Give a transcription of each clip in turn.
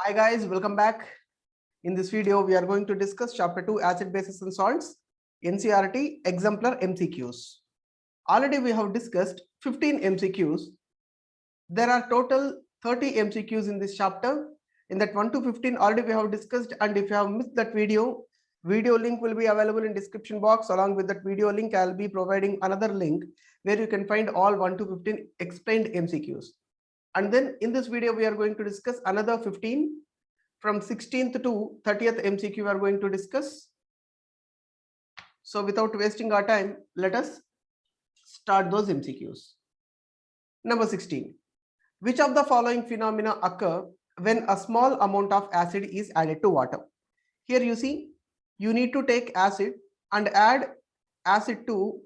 Hi guys, welcome back. In this video, we are going to discuss Chapter 2 Acid, Bases and Salts, NCERT Exemplar MCQs. Already we have discussed 15 MCQs. There are total 30 MCQs in this chapter. In that 1 to 15 already we have discussed, and if you have missed that video link will be available in description box. Along with that video link, I'll be providing another link where you can find all 1 to 15 explained MCQs. And then in this video, we are going to discuss another 15 from 16th to 30th MCQ we are going to discuss. So without wasting our time, let us start those MCQs. Number 16. Which of the following phenomena occur when a small amount of acid is added to water? Here you see, you need to take acid and add acid to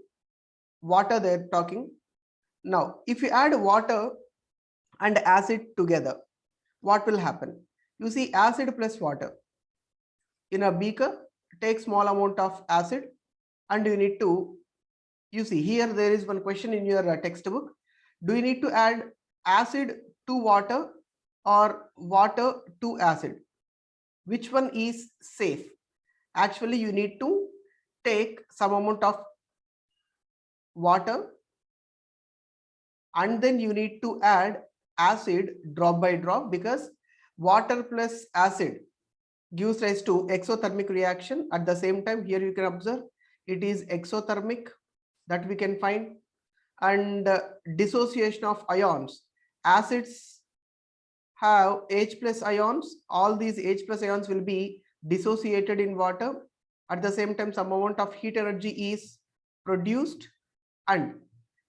water they're talking. Now, if you add water and acid together, what will happen? You see, acid plus water in a beaker, take small amount of acid, and you need to, you see here there is one question in your textbook. Do you need to add acid to water or water to acid? Which one is safe? Actually, you need to take some amount of water and then you need to add acid drop by drop, because water plus acid gives rise to exothermic reaction. At the same time, here you can observe it is exothermic that we can find, and dissociation of ions. Acids have H plus ions. All these H plus ions will be dissociated in water. At the same time, some amount of heat energy is produced. And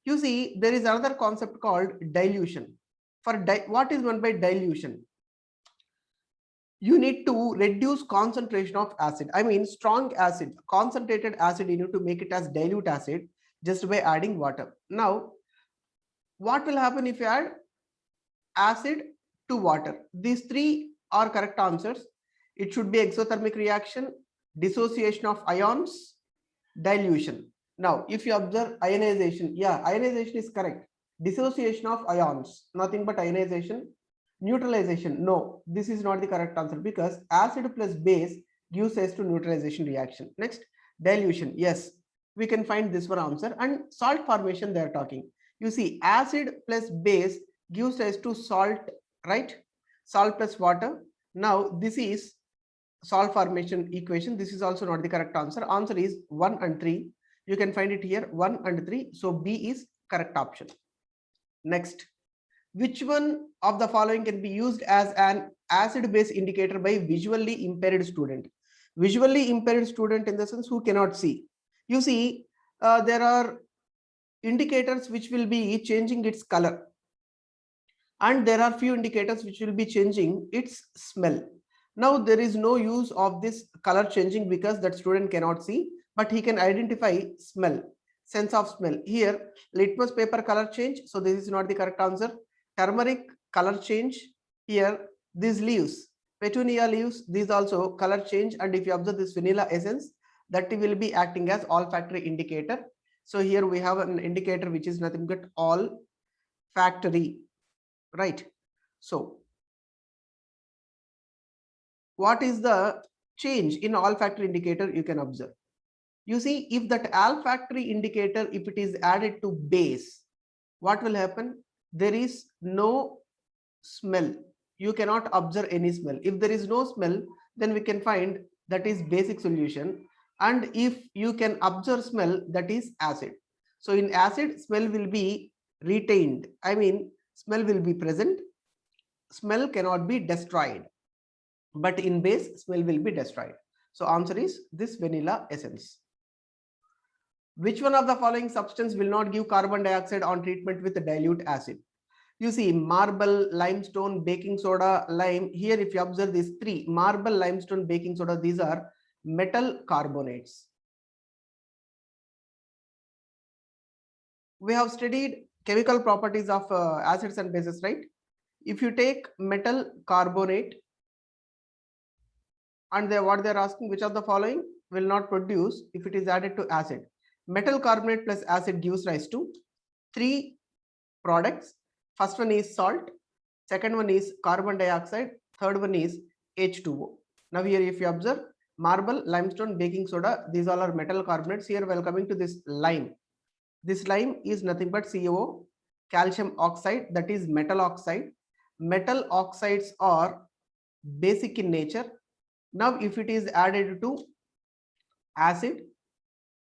you see, there is another concept called dilution. What is meant by dilution? You need to reduce concentration of acid. I mean, strong acid, concentrated acid, you need to make it as dilute acid just by adding water. Now, what will happen if you add acid to water? These three are correct answers. It should be exothermic reaction, dissociation of ions, dilution. Now, if you observe ionization, yeah, ionization is correct. Dissociation of ions, nothing but ionization. Neutralization, no, this is not the correct answer, because acid plus base gives rise to neutralization reaction. Next, dilution, yes, we can find this one answer. And salt formation they are talking. You see, acid plus base gives rise to salt, right? Salt plus water. Now this is salt formation equation. This is also not the correct answer. Answer is 1 and 3. You can find it here, 1 and 3. So B is correct option. Next, which one of the following can be used as an acid base indicator by visually impaired student? Visually impaired student in the sense who cannot see. You see, there are indicators which will be changing its color, and there are few indicators which will be changing its smell. Now there is no use of this color changing because that student cannot see, but he can identify smell, sense of smell. Here, litmus paper color change, so this is not the correct answer. Turmeric color change, here these leaves, petunia leaves, these also color change. And if you observe this vanilla essence, that will be acting as olfactory indicator. So here we have an indicator which is nothing but olfactory, right? So what is the change in olfactory indicator? You can observe. You see, if that olfactory indicator, if it is added to base, what will happen? There is no smell. You cannot observe any smell. If there is no smell, then we can find that is basic solution. And if you can observe smell, that is acid. So in acid, smell will be retained. I mean, smell will be present. Smell cannot be destroyed. But in base, smell will be destroyed. So answer is this vanilla essence. Which one of the following substance will not give carbon dioxide on treatment with dilute acid? You see, marble, limestone, baking soda, lime. Here if you observe these three, marble, limestone, baking soda, these are metal carbonates. We have studied chemical properties of acids and bases, right? If you take metal carbonate, and what they're asking, which of the following will not produce if it is added to acid? Metal carbonate plus acid gives rise to three products. First one is salt, second one is carbon dioxide, Third one is H2O. Now here if you observe, marble, limestone, baking soda, these all are metal carbonates. Here while coming to this lime, this lime is nothing but CaO, calcium oxide, that is metal oxide. Metal oxides are basic in nature. Now if it is added to acid,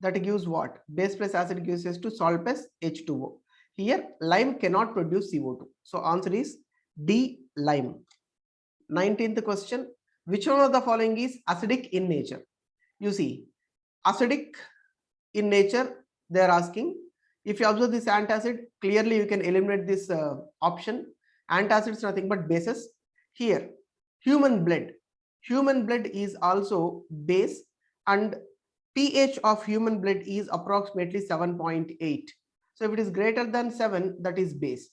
that gives what? Base plus acid gives us to salt plus H2O. Here lime cannot produce CO2. So answer is D, lime. 19th question, which one of the following is acidic in nature? You see, acidic in nature, they are asking. If you observe this antacid, clearly you can eliminate this option. Antacid is nothing but bases. Here, human blood is also base, and pH of human blood is approximately 7.8. So if it is greater than 7, that is base.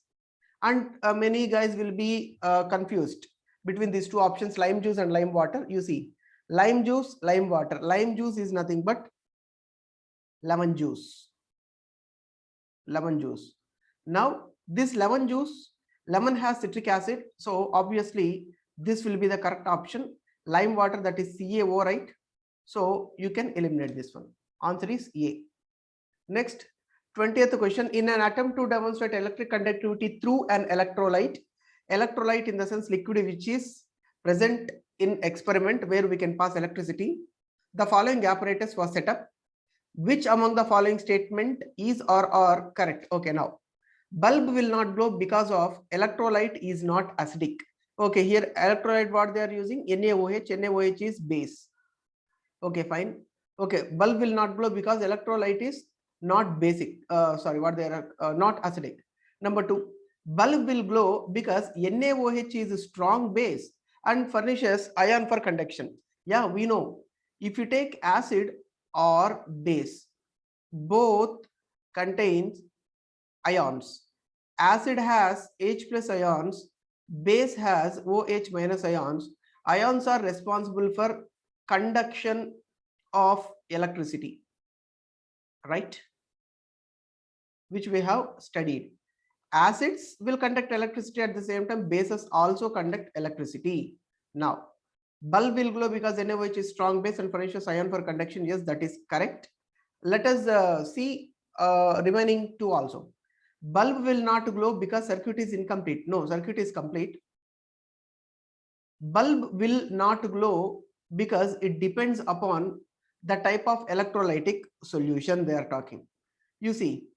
And many guys will be confused between these two options, lime juice and lime water. You see, lime juice, lime water. Lime juice is nothing but lemon juice. Lemon juice. Now this lemon juice, lemon has citric acid, so obviously this will be the correct option. Lime water, that is CaO, right? So you can eliminate this one. Answer is A. Next, 20th question. In an attempt to demonstrate electric conductivity through an electrolyte in the sense liquid which is present in experiment where we can pass electricity, the following apparatus was set up. Which among the following statement is or are correct? Okay, now bulb will not glow because of electrolyte is not acidic. Okay, here electrolyte what they are using? NaOH. NaOH is base. Okay, fine. Okay, bulb will not glow because electrolyte is not basic. What they are not acidic. Number 2, bulb will glow because NaOH is a strong base and furnishes ion for conduction. Yeah, we know. If you take acid or base, both contains ions. Acid has H plus ions, base has OH minus ions. Ions are responsible for conduction of electricity, right? Which we have studied. Acids will conduct electricity, at the same time bases also conduct electricity. Now bulb will glow because NaOH is strong base and furnishes ion for conduction. Yes, that is correct. Let us see remaining 2 also. Bulb will not glow because circuit is incomplete. No, circuit is complete. Bulb will not glow because it depends upon the type of electrolytic solution they are talking. You see,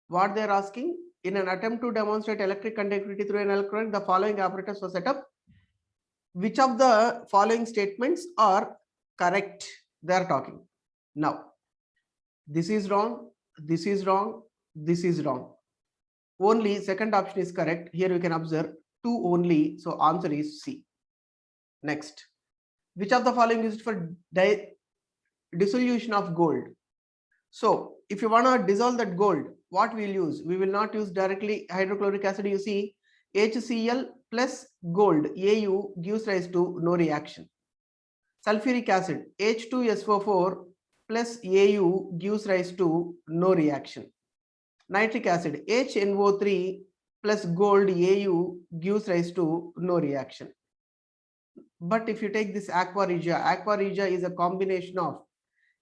what they are asking, in an attempt to demonstrate electric conductivity through an electrolyte, the following apparatus was set up. Which of the following statements are correct? They are talking. Now, this is wrong, this is wrong, this is wrong. Only second option is correct. Here we can observe 2 only. So answer is C. Next, which of the following is used for dissolution of gold? So if you want to dissolve that gold, what we'll use? We will not use directly hydrochloric acid. You see, HCl plus gold, Au, gives rise to no reaction. Sulfuric acid, H2SO4 plus Au, gives rise to no reaction. Nitric acid, HNO3 plus gold, Au, gives rise to no reaction. But if you take this aqua regia is a combination of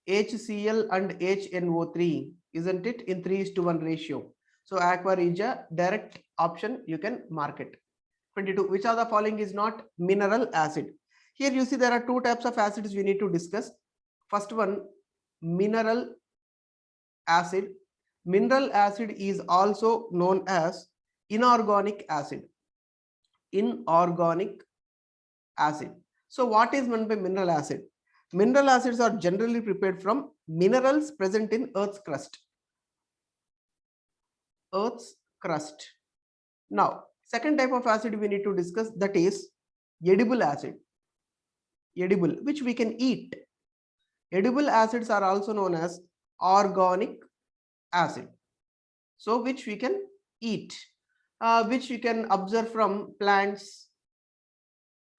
HCl and HNO3, isn't it, in 3:1 ratio. So aqua regia, direct option, you can mark it. 22, which of the following is not mineral acid? Here you see there are 2 types of acids we need to discuss. First one, mineral acid. Mineral acid is also known as inorganic acid. Inorganic acid. So what is meant by mineral acid? Mineral acids are generally prepared from minerals present in Earth's crust. Earth's crust. Now, second type of acid we need to discuss, that is edible acid. Edible, which we can eat. Edible acids are also known as organic acid. So which we can eat, which you can observe from plants,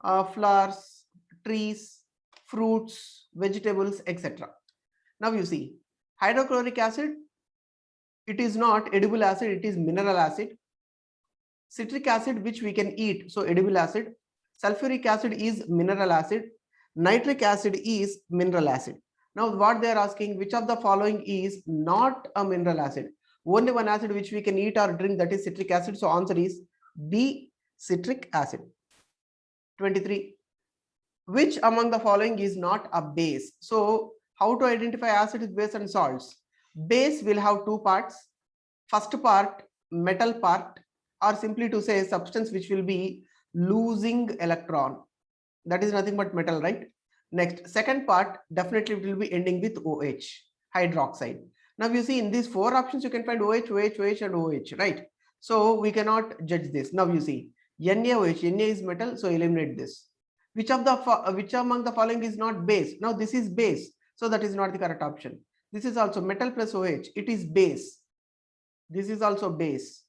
flowers, trees, fruits, vegetables, etc. Now you see, hydrochloric acid, it is not edible acid, it is mineral acid. Citric acid, which we can eat, so edible acid. Sulfuric acid is mineral acid. Nitric acid is mineral acid. Now what they are asking, which of the following is not a mineral acid? Only one acid which we can eat or drink, that is citric acid. So answer is B, citric acid. 23. Which among the following is not a base? So how to identify acids, base and salts? Base will have two parts. First part, metal part, or simply to say substance which will be losing electron. That is nothing but metal, right? Next, second part, definitely it will be ending with OH, hydroxide. Now you see in these four options you can find OH, OH, OH and OH, right? So we cannot judge this. Now you see NaOH, Na is metal, so eliminate this. Which among the following is not base? Now this is base, so that is not the correct option. This is also metal plus OH, it is base. This is also base.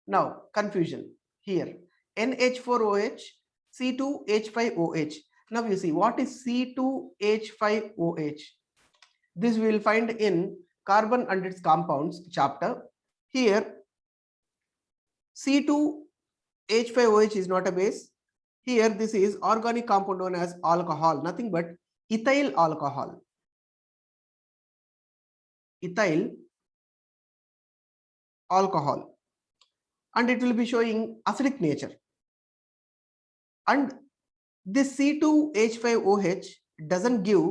Now confusion here. NH4OH, C2H5OH. Now you see what is C2H5OH. This we will find in carbon and its compounds chapter. Here C2H5OH is not a base. Here this is organic compound known as alcohol, nothing but ethyl alcohol. Ethyl alcohol, and it will be showing acidic nature. And this C2H5OH doesn't give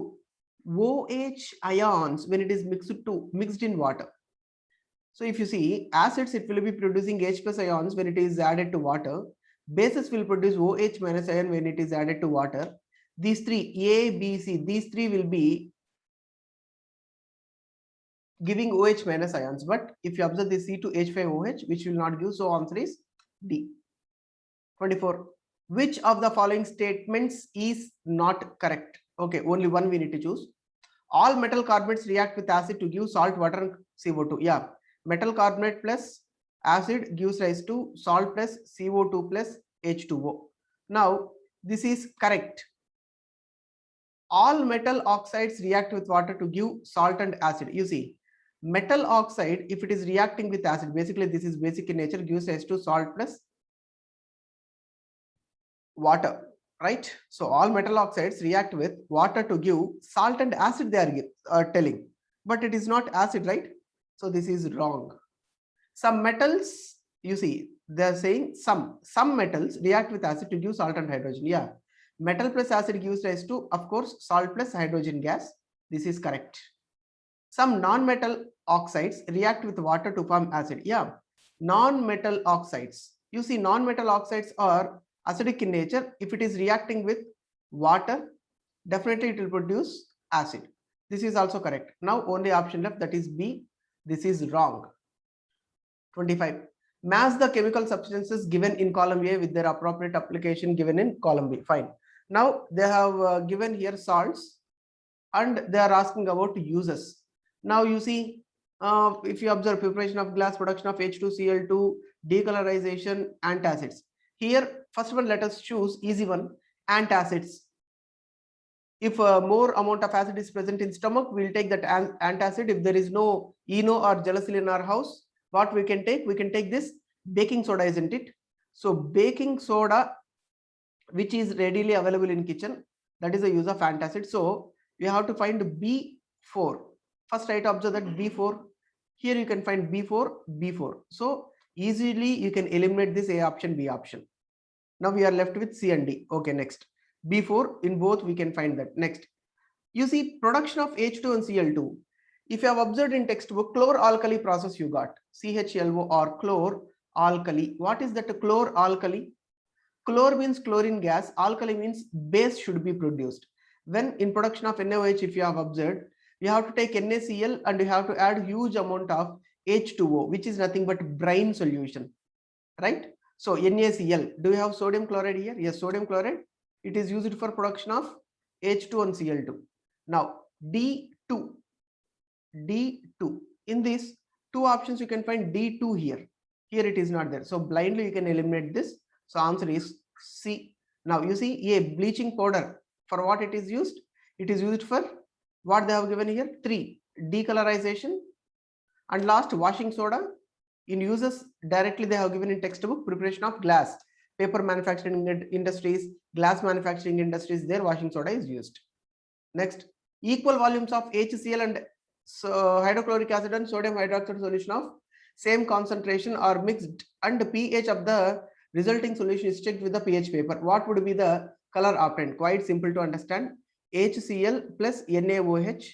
OH ions when it is mixed in water. So if you see acids, it will be producing H plus ions when it is added to water. Bases will produce OH minus ion when it is added to water. These three, A, B, C, these three will be giving OH minus ions. But if you observe the C2H5OH, which will not give, so answer is D. 24. Which of the following statements is not correct? Okay, only one we need to choose. All metal carbonates react with acid to give salt, water and CO2. Yeah, metal carbonate plus acid gives rise to salt plus CO2 plus H2O. Now this is correct. All metal oxides react with water to give salt and acid. You see, metal oxide, if it is reacting with acid, basically this is basic in nature, gives rise to salt plus water, right? So all metal oxides react with water to give salt and acid, they are telling, but it is not acid, right? So this is wrong. Some metals, you see, they are saying some metals react with acid to give salt and hydrogen. Yeah, metal plus acid gives rise to, of course, salt plus hydrogen gas. This is correct. Some non-metal oxides react with water to form acid. Yeah, non-metal oxides. You see, non-metal oxides are acidic in nature. If it is reacting with water, definitely it will produce acid. This is also correct. Now only option left, that is B. This is wrong. 25. Match the chemical substances given in column A with their appropriate application given in column B. Fine. Now they have given here salts and they are asking about uses. Now you see, if you observe preparation of glass, production of H2Cl2, decolorization, antacids. Here, first one, let us choose easy one, antacids. If more amount of acid is present in stomach, we will take that antacid. If there is no ENO or gelacil in our house, what we can take? We can take this baking soda, isn't it? So baking soda, which is readily available in kitchen, that is the use of antacid. So you have to find B4. First try to observe that B4. Here you can find B4, B4. So easily you can eliminate this A option, B option. Now we are left with C and D. Okay, next. B4, in both we can find that. Next, you see production of H2 and Cl2. If you have observed in textbook, chlor-alkali process you got, CHLO or chlor-alkali. What is that chlor-alkali? Chlor means chlorine gas, alkali means base should be produced. When in production of NaOH, if you have observed, you have to take NaCl and you have to add huge amount of H2O, which is nothing but brine solution, right? So NaCl, do you have sodium chloride here? Yes, sodium chloride. It is used for production of H2 and Cl2. Now D2. In these two options you can find D2 here. Here it is not there. So blindly you can eliminate this. So answer is C. Now you see a bleaching powder. For what it is used? It is used for what they have given here. 3. Decolorization. And last, washing soda. In uses directly they have given in textbook, preparation of glass. paper manufacturing industries, glass manufacturing industries, their washing soda is used. Next, equal volumes of HCl and hydrochloric acid and sodium hydroxide solution of same concentration are mixed and the pH of the resulting solution is checked with the pH paper. What would be the color obtained? Quite simple to understand. HCl plus NaOH,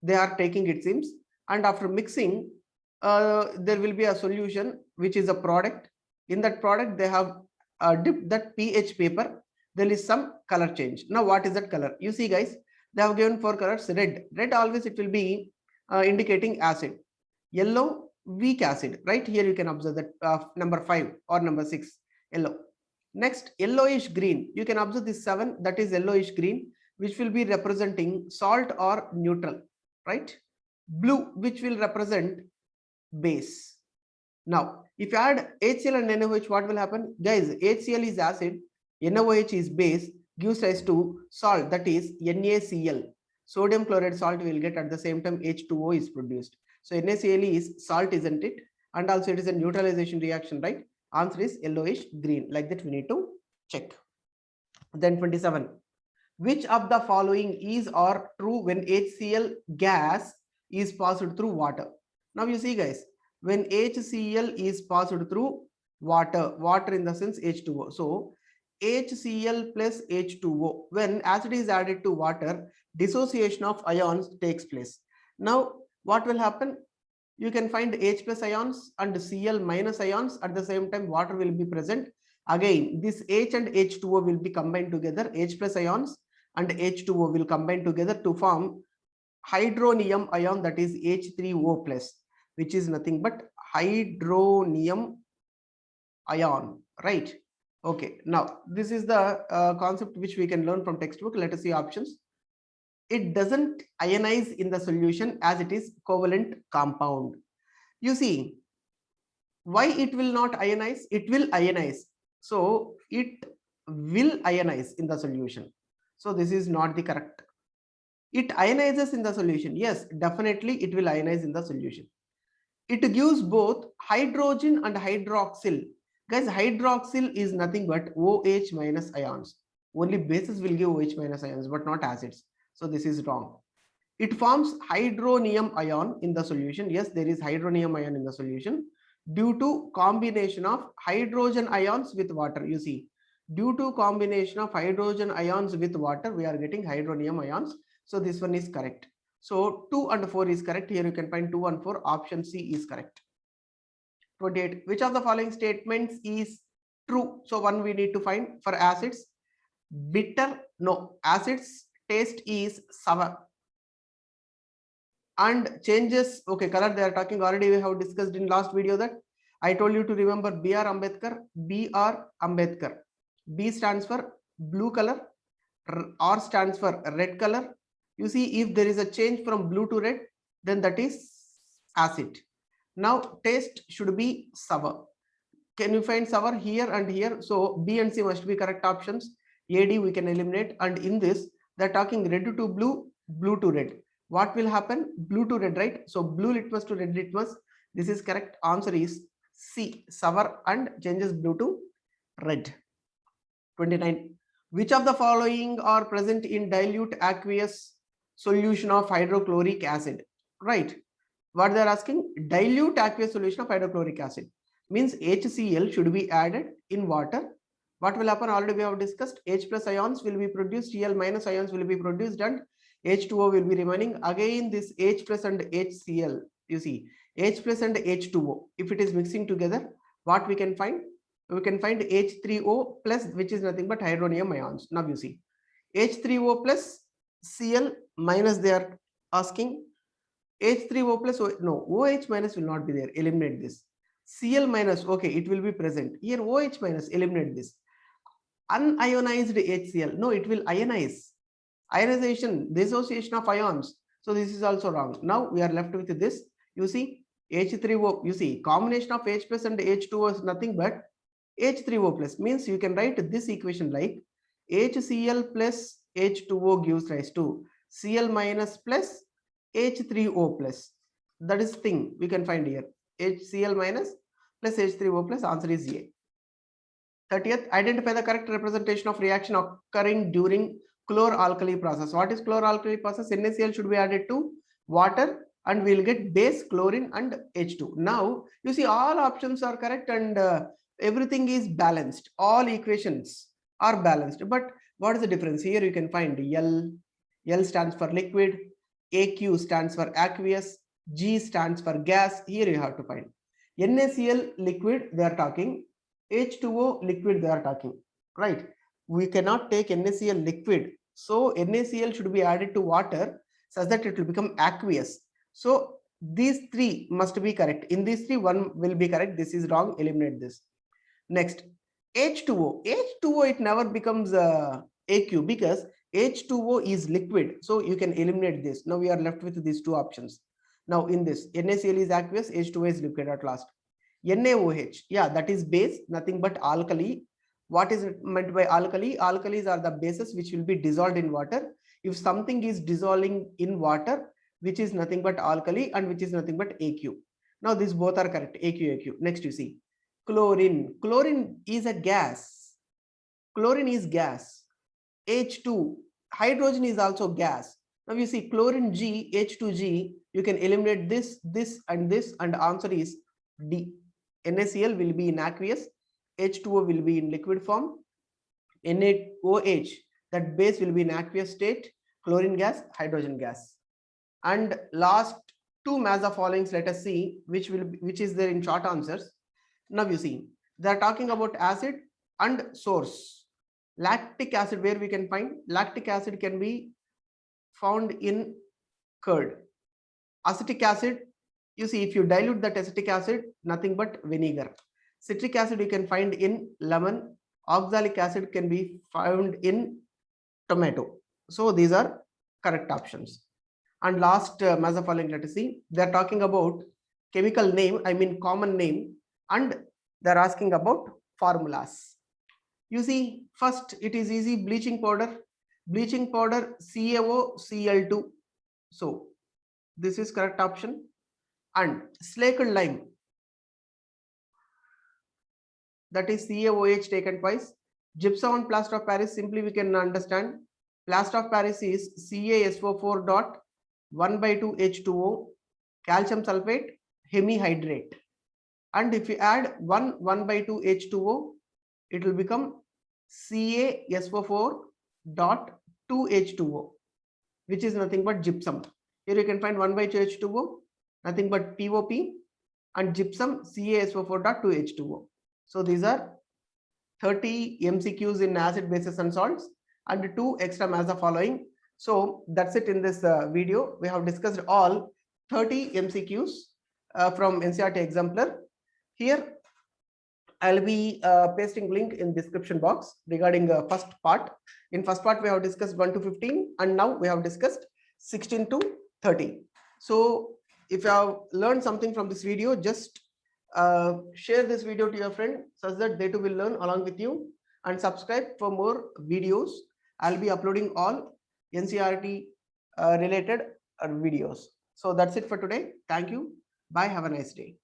they are taking, it seems, and after mixing there will be a solution which is a product. In that product they have dipped that pH paper. There is some color change. Now what is that color? You see guys, they have given 4 colors. Red always it will be indicating acid. Yellow, weak acid. Right here you can observe that number 5 or number 6, yellow. Next, yellowish green, you can observe this 7, that is yellowish green, which will be representing salt or neutral, right? Blue, which will represent base. Now if you add HCl and NaOH, what will happen? Guys, HCl is acid, NaOH is base, gives rise to salt, that is NaCl. Sodium chloride salt we will get, at the same time H2O is produced. So NaCl is salt, isn't it? And also it is a neutralization reaction, right? Answer is yellowish green. Like that we need to check. Then 27. Which of the following is or true when HCl gas is passed through water? Now you see guys, when HCl is passed through water in the sense H2O. So HCl plus H2O, when acid is added to water, dissociation of ions takes place. Now what will happen? You can find H plus ions and Cl minus ions. At the same time water will be present. Again this H and H2O will be combined together. H plus ions and H2O will combine together to form hydronium ion, that is H3O plus, which is nothing but hydronium ion, right? Okay, now this is the concept which we can learn from textbook. Let us see options. It doesn't ionize in the solution as it is covalent compound. You see, why it will not ionize? It will ionize. So it will ionize in the solution. So this is not the correct. It ionizes in the solution. Yes, definitely it will ionize in the solution. It gives both hydrogen and hydroxyl. Guys, hydroxyl is nothing but OH minus ions. Only bases will give OH minus ions, but not acids. So this is wrong. It forms hydronium ion in the solution. Yes, there is hydronium ion in the solution due to combination of hydrogen ions with water. You see, due to combination of hydrogen ions with water, we are getting hydronium ions. So this one is correct. So 2 and 4 is correct. Here you can find 2 and 4. Option C is correct. 28. Which of the following statements is true? So one we need to find for acids. Bitter, no. Acids taste is sour. And changes, okay, color they are talking already. We have discussed in last video that I told you to remember B.R. Ambedkar. B.R. Ambedkar. B stands for blue color. R stands for red color. You see, if there is a change from blue to red, then that is acid. Now taste should be sour. Can you find sour here and here? So B and C must be correct options. AD we can eliminate, and in this they're talking red to blue, blue to red. What will happen? Blue to red, right? So blue litmus to red litmus. This is correct. Answer is C, sour and changes blue to red. 29. Which of the following are present in dilute aqueous solution of hydrochloric acid? Right. What they are asking? Dilute aqueous solution of hydrochloric acid means HCl should be added in water. What will happen? Already we have discussed. H plus ions will be produced, Cl minus ions will be produced, and H2O will be remaining. Again this H plus and HCl, you see, H plus and H2O, if it is mixing together, what we can find? We can find H3O plus, which is nothing but hydronium ions. Now you see, H3O plus Cl minus, they are asking. H3O plus, no, OH minus will not be there. Eliminate this. Cl minus, okay, it will be present. Here OH minus, eliminate this. Unionized HCl, no, it will ionize. Ionization, dissociation of ions. So this is also wrong. Now we are left with this. You see, H3O, you see, combination of H plus and H2O is nothing but H3O plus. Means you can write this equation like HCl plus H2O gives rise to Cl minus plus H3O plus. That is thing we can find here. HCl minus plus H3O plus. Answer is A. 30th, identify the correct representation of reaction occurring during chlor-alkali process. What is chlor-alkali process? NaCl should be added to water and we'll get base chlorine and H2. Now you see all options are correct and everything is balanced. All equations are balanced. But what is the difference? Here you can find L stands for liquid, AQ stands for aqueous, G stands for gas. Here you have to find NaCl liquid they are talking, H2O liquid they are talking, right? We cannot take NaCl liquid. So NaCl should be added to water such that it will become aqueous. So these three must be correct. In these three, one will be correct. This is wrong. Eliminate this. Next, H2O. H2O, it never becomes AQ because H2O is liquid. So you can eliminate this. Now we are left with these two options. Now in this, NaCl is aqueous, H2O is liquid at last. NaOH, yeah, that is base, nothing but alkali. What is meant by alkali? Alkalis are the bases which will be dissolved in water. If something is dissolving in water, which is nothing but alkali and which is nothing but AQ. Now these both are correct, AQ, AQ. Next you see, chlorine. Chlorine is a gas. Chlorine is gas. H2, hydrogen is also gas. Now you see chlorine G, H2G, you can eliminate this, and answer is D. NaCl will be in aqueous, H2O will be in liquid form, NaOH, that base will be in aqueous state, chlorine gas, hydrogen gas. And last two mass of followings, let us see which is there in short answers. Now you see, they are talking about acid and source. Lactic acid, where we can find? Lactic acid can be found in curd. Acetic acid, you see, if you dilute that acetic acid, nothing but vinegar. Citric acid you can find in lemon. Oxalic acid can be found in tomato. So these are correct options. And last mass of following, let us see. They are talking about chemical name, I mean common name, and they are asking about formulas. You see, first it is easy, bleaching powder. Bleaching powder, CaOCl2. So this is correct option. And slaked lime, that is CaOH taken twice. Gypsum and plaster of Paris, simply we can understand. Plaster of Paris is CaSO4 dot 1/2 H2O, calcium sulfate, hemihydrate. And if you add 1/2 H2O, it will become CaSO4 dot 2 H2O, which is nothing but gypsum. Here you can find 1/2 H2O, nothing but POP, and gypsum CaSO4 dot 2 H2O. So these are 30 MCQs in acid, bases and salts, and 2 extra mass of following. So that's it in this video. We have discussed all 30 MCQs from NCERT Exemplar. Here I'll be pasting link in description box regarding first part. In first part we have discussed 1 to 15, and now we have discussed 16 to 30. So if you have learned something from this video, just share this video to your friend such that they too will learn along with you, and subscribe for more videos. I'll be uploading all NCERT related videos. So that's it for today. Thank you. Bye. Have a nice day.